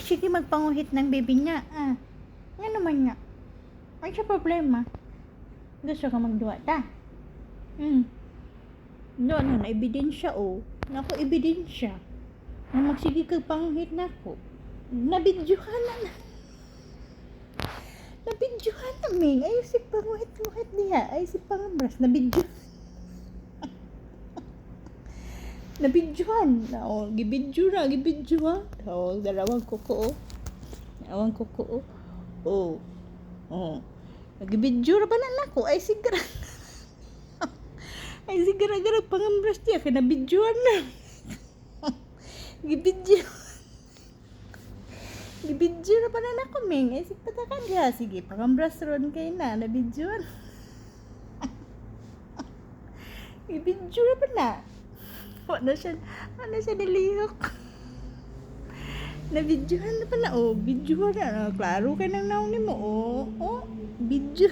sige magpanguhit ng baby niya. Nga naman nga. Ay siya problema. Gusto ka magduwa ta? No, na ebidensya Naku, ebidensya. Na magsige kag panguhit na ko. Nabidyohan na. Nabidyohan na, Ming. Ay, si panguhit-nguhit niya. Ay, si pangabras. Nabidyohan. Nabidyohan. Gibidyo na. Dalawang kuko. Nagibidyo na ba na nako? Ay, sigara. Ay, sigara-gara pangambras niya. Kaya nabidyohan na. Gibidyo na pa na nako, Ming. Ay, sigpatakan ka. Sige, pangambras ron kayo na. Nabidyohan. Gibidyo na pa na. Ano siya nalihok. Nabidyohan na pa na. Bidyohan na. Klaro ka ng naong ni mo. Bidyo.